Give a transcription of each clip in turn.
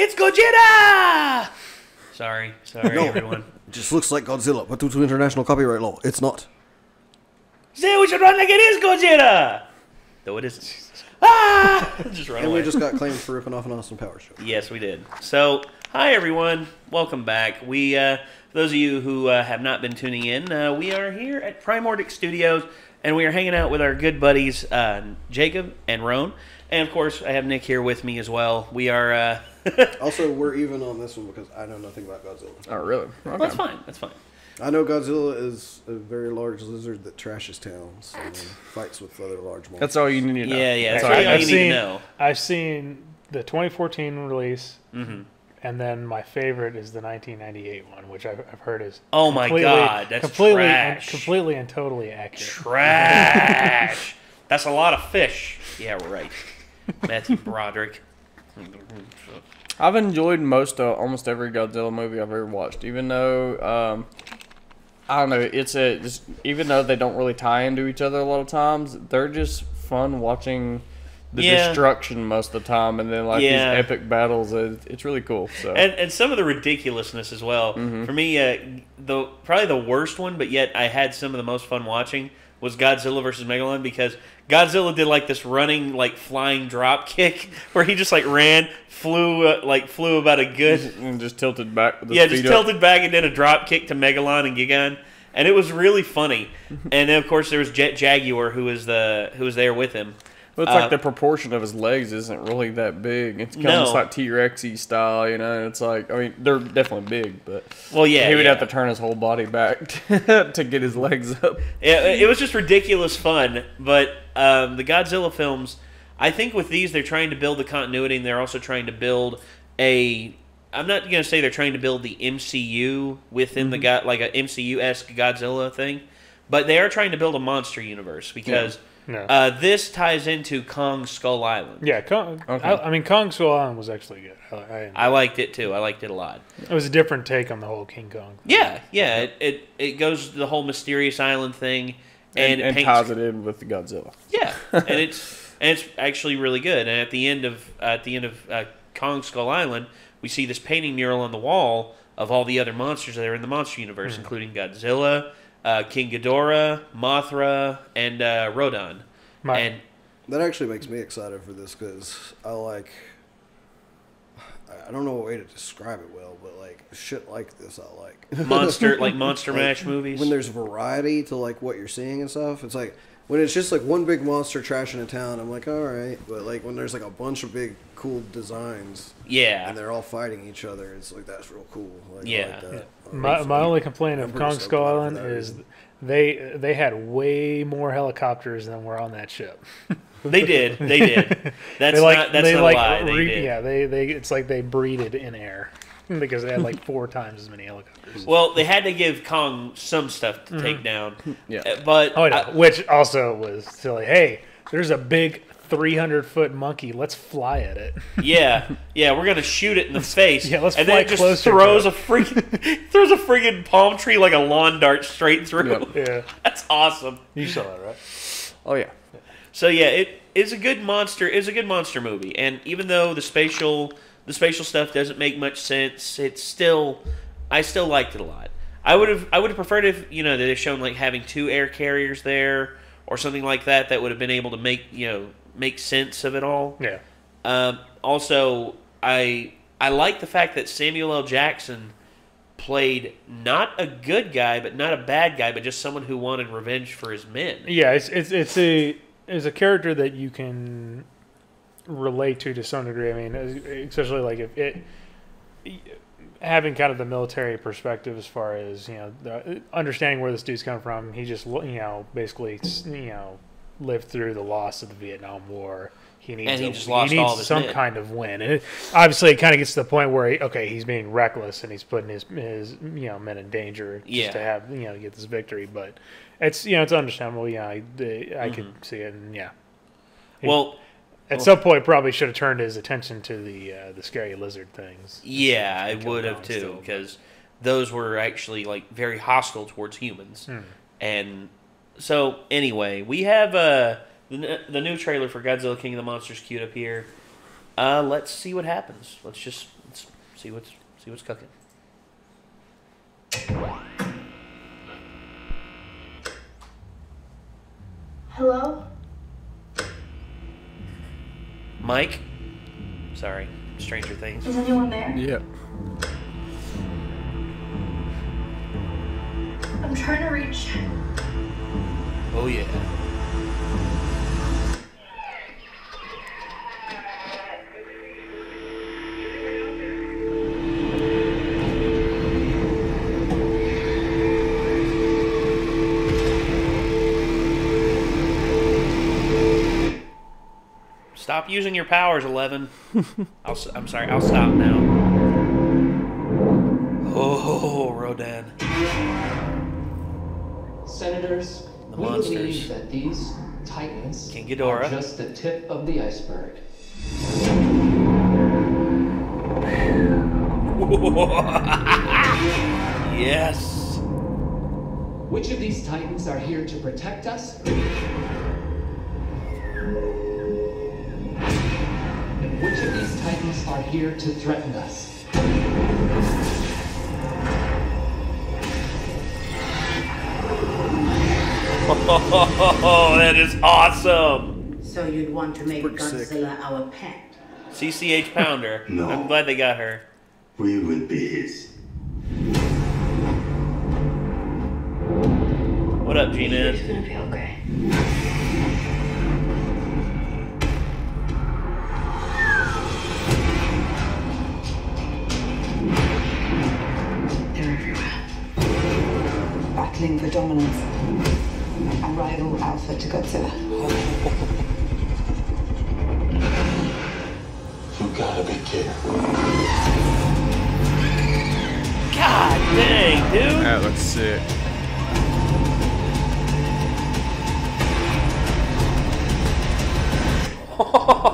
it's Gojira! Sorry, No. everyone. It just looks like Godzilla, but due to international copyright law, it's not. Say we should run like it is Gojira! Though it isn't. Just run And away. we just got claimed for ripping off an Austin Powers show. Yes, we did. So, hi everyone. Welcome back. We, for those of you who have not been tuning in, we are here at Primordic Studios, and we are hanging out with our good buddies, Jacob and Roan. And, of course, I have Nick here with me as well. We are... Also, we're even on this one because I know nothing about Godzilla. Oh, really? Okay. That's fine. That's fine. I know Godzilla is a very large lizard that trashes towns and fights with other large monsters. That's all you need to know. Yeah, that's Sorry. all you need to know. I've seen the 2014 release, Mm-hmm. and then my favorite is the 1998 one, which I've heard is Oh my God, that's trash. completely and totally accurate. Trash. That's a lot of fish. Yeah, we're right. Matthew Broderick. I've enjoyed almost every Godzilla movie I've ever watched, even though I don't know. Even though they don't really tie into each other a lot of times, they're just fun watching the destruction most of the time, and then these epic battles. It's really cool. So And some of the ridiculousness as well. For me, probably the worst one, but yet I had some of the most fun watching was Godzilla versus Megalon, because Godzilla did this running flying drop kick where he just flew about a good and just tilted back. With tilted back and did a drop kick to Megalon and Gigan, and it was really funny. And then of course there was Jet Jaguar who was there with him. Well, it's the proportion of his legs isn't really that big. It's kind of just like T-Rex-y style, you know. It's they're definitely big, but he would have to turn his whole body back to get his legs up. Yeah, it was just ridiculous fun. But the Godzilla films, I think with these they're trying to build the continuity, and they're also trying to build I'm not going to say they're trying to build the MCU within the a MCU-esque Godzilla thing, but they are trying to build a monster universe because. No. This ties into Kong Skull Island. Yeah, Kong Skull Island was actually good. I liked it too. I liked it a lot. It was a different take on the whole King Kong thing. Yeah. It goes to the whole mysterious island thing, and ties it in with the Godzilla. Yeah, and it's actually really good. And at the end of Kong Skull Island, we see this painting mural on the wall of all the other monsters that are in the monster universe, including Godzilla, King Ghidorah, Mothra, and Rodan. And that actually makes me excited for this because I don't know what way to describe it well, but shit like this I like. Monster Mash movies. When there's variety to what you're seeing and stuff, it's when it's just one big monster trashing a town, I'm like, all right. But when there's a bunch of big cool designs, and they're all fighting each other, it's that's real cool. I like that. My only complaint of Kong Skull Island is they had way more helicopters than were on that ship. They did. That's not a lie. They did. Yeah, it's like they breeded in air because they had 4 times as many helicopters. Well, they had to give Kong some stuff to take down. Yeah, but which also was silly. Hey, there's a big 300-foot monkey. Let's fly at it. Yeah, we're gonna shoot it in the face. Yeah, let's and fly then it just closer. throws a friggin' palm tree like a lawn dart straight through. Yep. Yeah, that's awesome. you saw that, right? Oh yeah. So yeah, it is a good monster. It's a good monster movie, and even though the spatial stuff doesn't make much sense, I still liked it a lot. I would have preferred if that they shown having 2 air carriers there or something like that would have been able to make sense of it all. Yeah. Also, I like the fact that Samuel L. Jackson played not a good guy, but not a bad guy, but just someone who wanted revenge for his men. Yeah, it's a character that you can relate to some degree. I mean, especially if it having kind of the military perspective as far as understanding where this dude's coming from. He just basically lived through the loss of the Vietnam War. He needs some kind of win, and obviously it kind of gets to the point where he's being reckless and he's putting his men in danger just to have get this victory. But it's it's understandable. Yeah, I could see it, and at some point probably should have turned his attention to the scary lizard things. Yeah, I would have too, because those were actually very hostile towards humans. And so anyway, we have the new trailer for Godzilla King of the Monsters queued up here. Let's see what happens. Let's See what's cooking. Hello? Mike? Sorry, Stranger Things. Is anyone there? Yeah. I'm trying to reach. Oh yeah. Stop using your powers, 11. I'm sorry, I'll stop now. Oh, Rodan. Senators, The we monsters. believe that these titans King Ghidorah. are just the tip of the iceberg. Yes. Which of these titans are here to protect us? And which of these titans are here to threaten us? Oh, that is awesome. So you'd want to make pretty Godzilla sick. our pet? CCH Pounder. No. I'm glad they got her. We will be his. What up, It's G-Man? gonna be okay. They're everywhere. Battling for dominance. A rival alpha to Godzilla. You gotta be kidding. God dang, dude. That looks sick.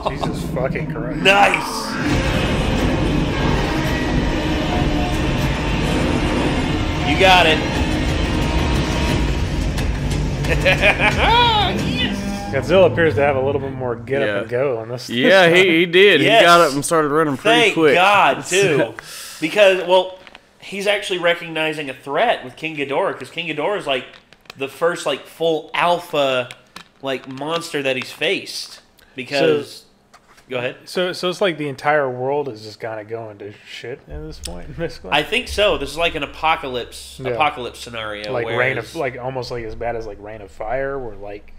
Jesus fucking Christ. Nice. You got it. Yes. Godzilla appears to have a little bit more get Yeah. up and go on this. Yeah, he did. Yes. He got up and started running pretty Thank quick. God, too. Because, well, he's actually recognizing a threat with King Ghidorah, because King Ghidorah is like the first like full alpha like monster that he's faced. Because go ahead. So it's like the entire world is just kind of going to shit at this point, basically. I think so. This is like an apocalypse scenario. like whereas, rain of almost like as bad as like Rain of Fire, where like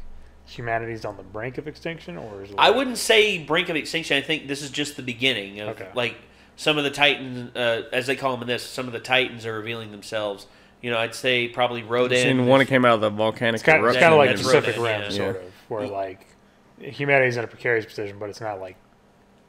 humanity's on the brink of extinction, or is it I like, wouldn't say brink of extinction. I think this is just the beginning of like some of the Titans, as they call them in this. Some of the Titans are revealing themselves. You know, I'd say probably Rodan. Seen one that came out of the volcanic it's kind eruption. of like That's Pacific Rodan, Rim, yeah. sort of, where like humanity's in a precarious position, but it's not like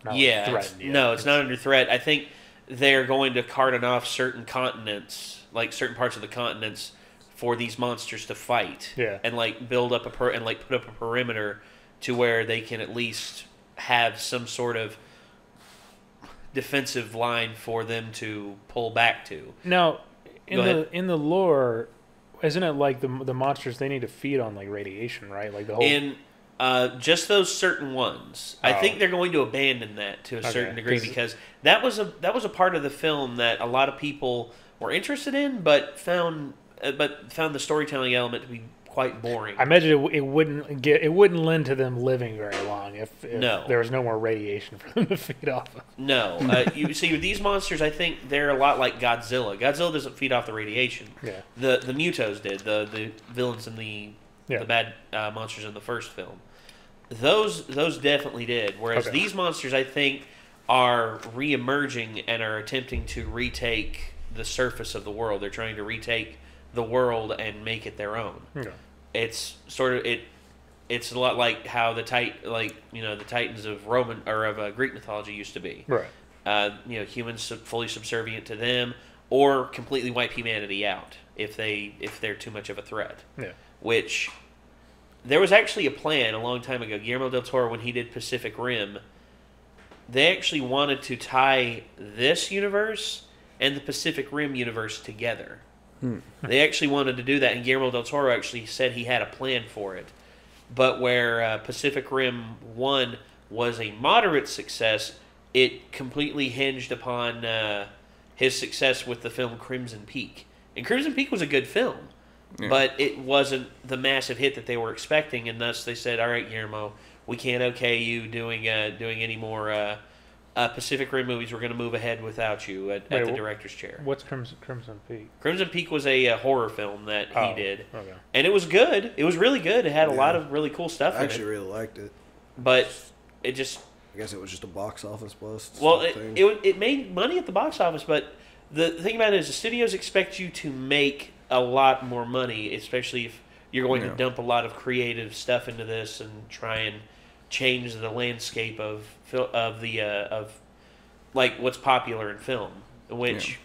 threatened yet. No, it's not under threat. I think they're going to cordon off certain continents, like certain parts of the continents, for these monsters to fight. Yeah. And like build up put up a perimeter to where they can at least have some sort of defensive line for them to pull back to. Now, Go ahead. in the lore, isn't it like the monsters they need to feed on like radiation, right? Like the whole In just those certain ones, I think they're going to abandon that to a certain degree, because that was a part of the film that a lot of people were interested in, but found the storytelling element to be quite boring. I imagine it wouldn't lend to them living very long if there was no more radiation for them to feed off of. No, you see, with these monsters, I think they're a lot like Godzilla. Godzilla doesn't feed off the radiation. Yeah. The Mutos did, the villains and the bad monsters in the first film. Those definitely did. Whereas these monsters, I think, are re-emerging and are attempting to retake the surface of the world. They're trying to retake the world and make it their own. Okay. It's sort of It's a lot like how the Titans of Roman or of Greek mythology used to be. Right. Humans fully subservient to them, or completely wipe humanity out if they're too much of a threat. Yeah. Which there was actually a plan a long time ago. Guillermo del Toro, when he did Pacific Rim, they actually wanted to tie this universe and the Pacific Rim universe together. They actually wanted to do that, and Guillermo del Toro actually said he had a plan for it. But where Pacific Rim 1 was a moderate success, it completely hinged upon his success with the film Crimson Peak. And Crimson Peak was a good film, but it wasn't the massive hit that they were expecting, and thus they said, all right, Guillermo, we can't okay you doing any more Pacific Rim movies. We're going to move ahead without you at the director's chair. What's Crimson Peak? Crimson Peak was a horror film that he did. Okay. And it was good. It was really good. It had a lot of really cool stuff in it. I actually really liked it. But it just... I guess it was just a box office bust. Well, it made money at the box office, but the thing about it is the studios expect you to make a lot more money, especially if you're going to dump a lot of creative stuff into this and try and change the landscape of like what's popular in film, which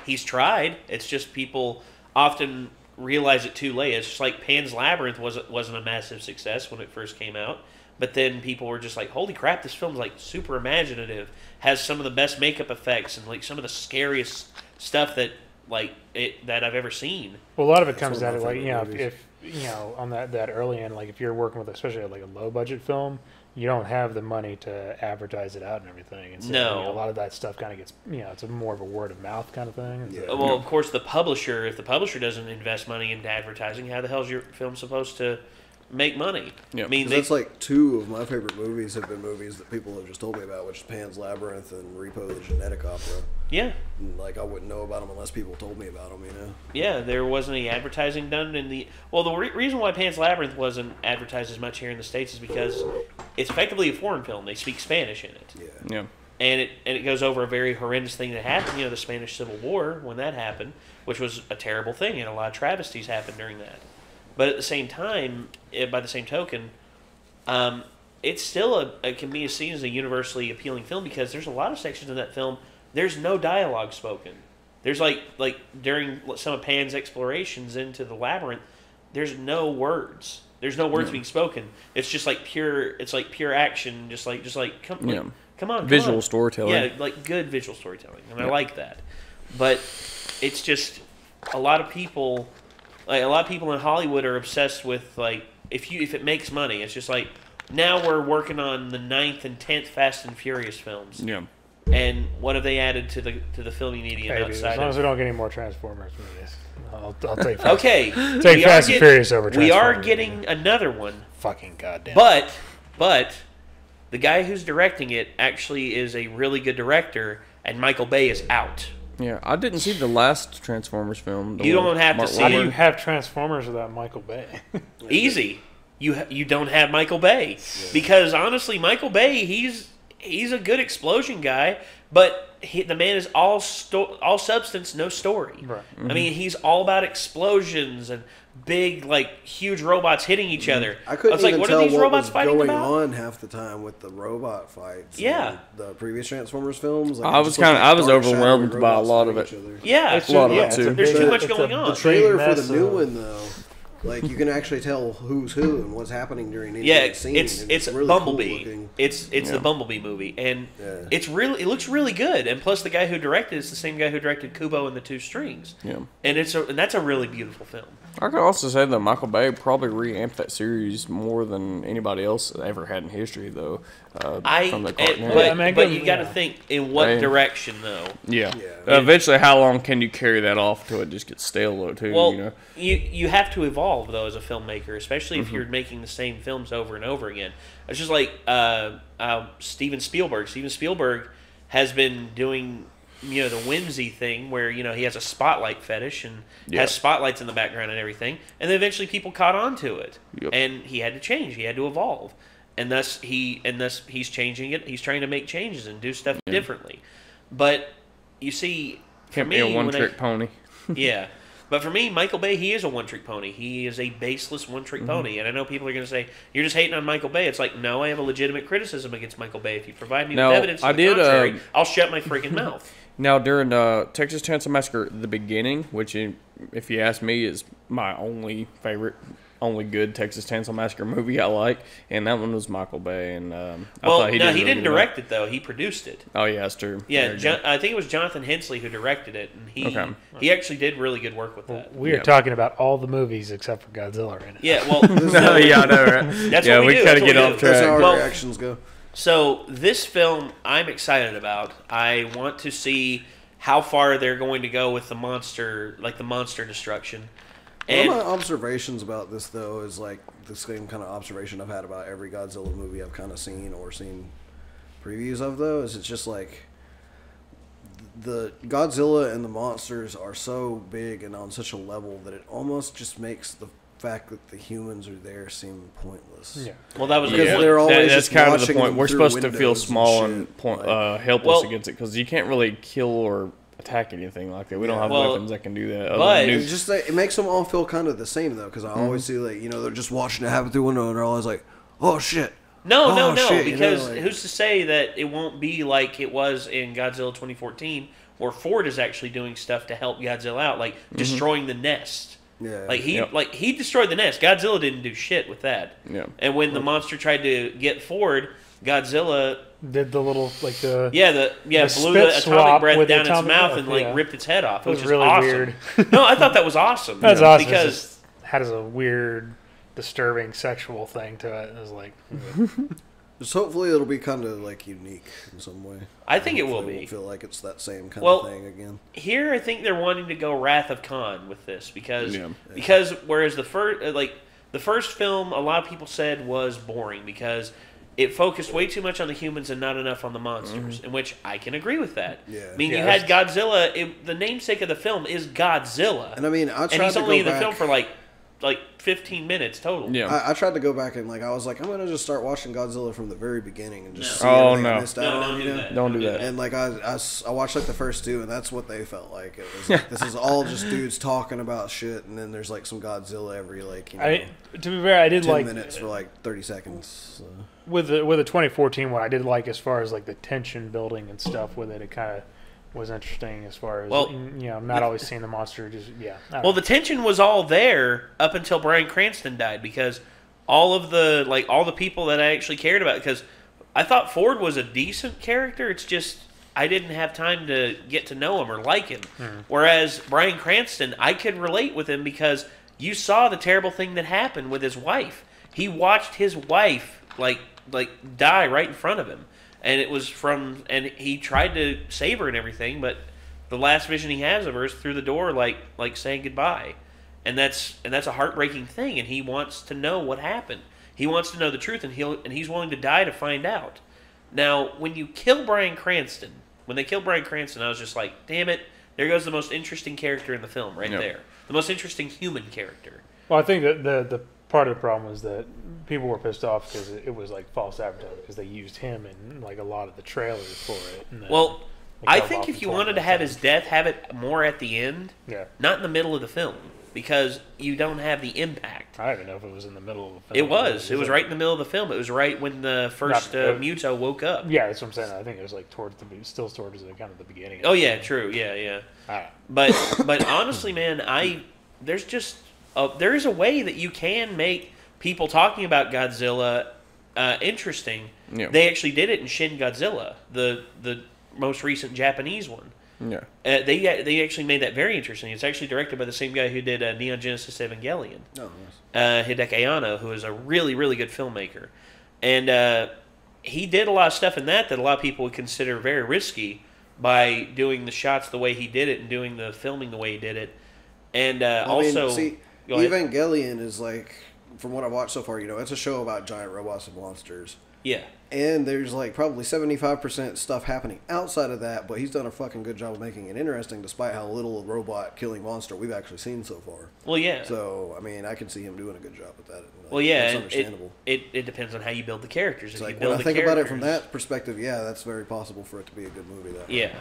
he's tried. It's just people often realize it too late. It's just like Pan's Labyrinth wasn't a massive success when it first came out. But then people were just like, holy crap, this film's like super imaginative, has some of the best makeup effects and like some of the scariest stuff that I've ever seen. Well, a lot of it comes down to like, if on that early end, like if you're working with especially like a low budget film, you don't have the money to advertise it out and everything. And so, a lot of that stuff kind of gets, it's more of a word of mouth kind of thing. So, well, of course, if the publisher doesn't invest money into advertising, how the hell is your film supposed to make money? I mean, that's like two of my favorite movies have been movies that people have just told me about, which is Pan's Labyrinth and Repo the Genetic Opera. Yeah. And, like, I wouldn't know about them unless people told me about them, Yeah, there wasn't any advertising done in the... Well, the reason why Pan's Labyrinth wasn't advertised as much here in the States is because it's effectively a foreign film. They speak Spanish in it. Yeah. And it goes over a very horrendous thing that happened, the Spanish Civil War, when that happened, which was a terrible thing, and a lot of travesties happened during that. But at the same time, by the same token, it's still it can be seen as a universally appealing film because there's a lot of sections of that film, there's no dialogue spoken. There's like during some of Pan's explorations into the labyrinth, there's no words. There's no words being spoken. It's just like pure action, just like come on. Visual storytelling. Yeah, like good visual storytelling. And I like that. But it's just a lot of people in Hollywood are obsessed with like if it makes money, it's just like now we're working on the 9th and 10th Fast and Furious films. Yeah. And what have they added to the filming medium outside? As long as we don't get any more Transformers movies, I'll take Fast. Okay. Take Fast and Furious over Transformers. We are getting another one. Fucking goddamn. But the guy who's directing it actually is a really good director, and Michael Bay is out. Yeah, I didn't see the last Transformers film. You don't have to see it. How do you have Transformers without Michael Bay? Easy. You don't have Michael Bay. Because honestly, Michael Bay, he's a good explosion guy, but the man is all substance, no story. Right. I mean, he's all about explosions and big, like, huge robots hitting each other. I couldn't even what tell are these what robots was fighting going about? on half the time with the robot fights. Yeah. The previous Transformers films. Like, I was overwhelmed by a lot of it. Yeah, there's too much going on. The trailer for the new one, though. Like, you can actually tell who's who and what's happening during each scene. It's really Bumblebee. Cool it's the Bumblebee movie, and it looks really good. And plus, the guy who directed is the same guy who directed Kubo and the Two Strings. Yeah, and that's a really beautiful film. I could also say that Michael Bay probably reamped that series more than anybody else ever had in history, though. But you got to think in what direction, though. Yeah. Eventually, how long can you carry that off till it just gets stale, though? Too. Well, you have to evolve though as a filmmaker, especially if you're making the same films over and over again. It's just like Steven Spielberg. Steven Spielberg has been doing the whimsy thing where he has a spotlight fetish and has spotlights in the background and everything, and then eventually people caught on to it, and he had to change, he had to evolve, and thus he's changing it. He's trying to make changes and do stuff differently. But you see, can't be a one-trick pony. Yeah. But for me, Michael Bay, he is a one-trick pony. He is a baseless one-trick pony. And I know people are going to say, you're just hating on Michael Bay. It's like, no, I have a legitimate criticism against Michael Bay. If you provide me with evidence to the contrary, I'll shut my freaking mouth. Now, during Texas Chainsaw Massacre, the beginning, which, if you ask me, is my only good Texas Chainsaw Massacre movie I like, and that one was Michael Bay. And he didn't direct it though; he produced it. Oh yeah, that's true. Yeah, I think it was Jonathan Hensley who directed it, and he actually did really good work with that. We are talking about all the movies except for Godzilla right now. Yeah, well, I know, right? That's what we do. Kind of get off track. That's how our reactions go. So this film, I'm excited about. I want to see how far they're going to go with the monster, like the monster destruction. And one of my observations about this, though, is like the same kind of observation I've had about every Godzilla movie I've kind of seen or seen previews of, though, is it's just like the Godzilla and the monsters are so big and on such a level that it almost just makes the fact that the humans are there seem pointless. Yeah. Well, that was because they're always that's just kind of the watching point. them We're through supposed to feel windows small and and shit. helpless against it because you can't really kill or attack anything like that. We don't have weapons that can do that. But it just it makes them all feel kind of the same though, because I always see like they're just watching it happen through window and they're always like, oh shit. No, shit, because who's to say that it won't be like it was in Godzilla 2014, where Ford is actually doing stuff to help Godzilla out, like destroying the nest. Yeah, like he destroyed the nest. Godzilla didn't do shit with that. Yeah. And when the monster tried to get Ford, Godzilla did the little blew the atomic breath down its mouth and ripped its head off. It was really awesome. Weird. No, I thought that was awesome. That's awesome because it has a weird, disturbing sexual thing to it. It was like. Just hopefully it'll be kind of like unique in some way. I think it will be. be. Won't feel like it's that same kind of thing again. Here, I think they're wanting to go Wrath of Khan with this because whereas the first film, a lot of people said was boring because it focused way too much on the humans and not enough on the monsters, in which I can agree with that. Yeah. I mean, you had Godzilla. The namesake of the film is Godzilla, and I mean, he's only in the film for like 15 minutes total. Yeah, I tried to go back and I was like, I'm gonna just start watching Godzilla from the very beginning and just see everything I missed out on. Don't do that. And I watched the first two, and that's what they felt like. It was like this is all just dudes talking about shit, and then there's some Godzilla every to be fair, I did 10 minutes for 30 seconds. So. With the 2014 one, I did like as far as the tension building and stuff with it. It kind of was interesting as far as not always seeing the monster. The tension was all there up until Bryan Cranston died because all of the all the people that I actually cared about, because I thought Ford was a decent character. It's just I didn't have time to get to know him or like him. Whereas Bryan Cranston, I could relate with him because you saw the terrible thing that happened with his wife. He watched his wife die right in front of him. And it was and he tried to save her and everything, but the last vision he has of her is through the door, like saying goodbye, and that's a heartbreaking thing. And he wants to know what happened. He wants to know the truth, and he's willing to die to find out. Now, when you kill Bryan Cranston, I was just like, damn it! There goes the most interesting character in the film, right there. The most interesting human character. Well, I think that the part of the problem was that people were pissed off because it was false advertising because they used him in a lot of the trailers for it. Well, I think if you wanted to have his death, have it more at the end, not in the middle of the film, because you don't have the impact. I don't even know if it was in the middle of the film. It was. It was right in the middle of the film. It was right when the first Muto woke up. Yeah, that's what I'm saying. I think it was towards the beginning. Oh yeah, true. Yeah. But honestly, man, there is a way that you can make people talking about Godzilla interesting. Yeah. They actually did it in Shin Godzilla, the most recent Japanese one. Yeah. They actually made that very interesting. It's actually directed by the same guy who did Neon Genesis Evangelion. Oh, nice. Hideki Anno, who is a really, really good filmmaker. And he did a lot of stuff in that a lot of people would consider very risky by doing the shots the way he did it and doing the filming the way he did it. And Evangelion is from what I've watched so far, it's a show about giant robots and monsters. Yeah. And there's probably 75% stuff happening outside of that, but he's done a fucking good job of making it interesting despite how little robot killing monster we've actually seen so far. Well, yeah. So, I mean, I can see him doing a good job with that. Well, yeah. It's understandable. It depends on how you build the characters. If you build when I the think characters, about it from that perspective, yeah, that's very possible for it to be a good movie. Yeah. So.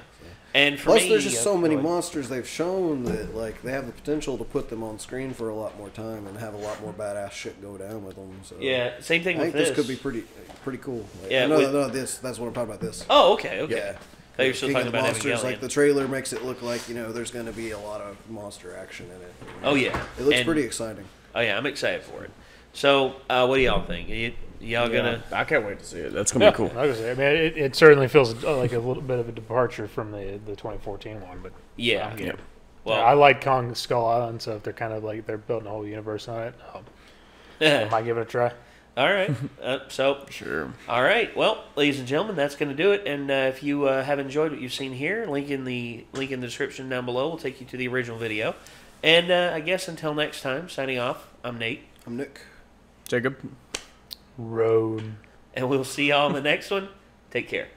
And plus, there's just so many monsters they've shown that they have the potential to put them on screen for a lot more time and have a lot more badass shit go down with them. So yeah, same thing with this. I think this could be pretty cool. That's what I'm talking about. This. Oh, okay. Yeah. So you're still talking about monsters. The trailer makes it look like there's going to be a lot of monster action in it. Oh yeah, it looks pretty exciting. Oh yeah, I'm excited for it. So, what do y'all think? Y'all gonna? I can't wait to see it. That's gonna be cool. Like I say, I mean, it certainly feels like a little bit of a departure from the 2014 one, but yeah. Well, I like Kong Skull Island, so if they're kind of they're building a whole universe on it, I might give it a try. All right. Sure. All right. Well, ladies and gentlemen, that's going to do it. And if you have enjoyed what you've seen here, link in the description down below will take you to the original video. And I guess until next time, signing off. I'm Nate. I'm Nick. Jacob. Roan. And we'll see y'all in the next one. Take care.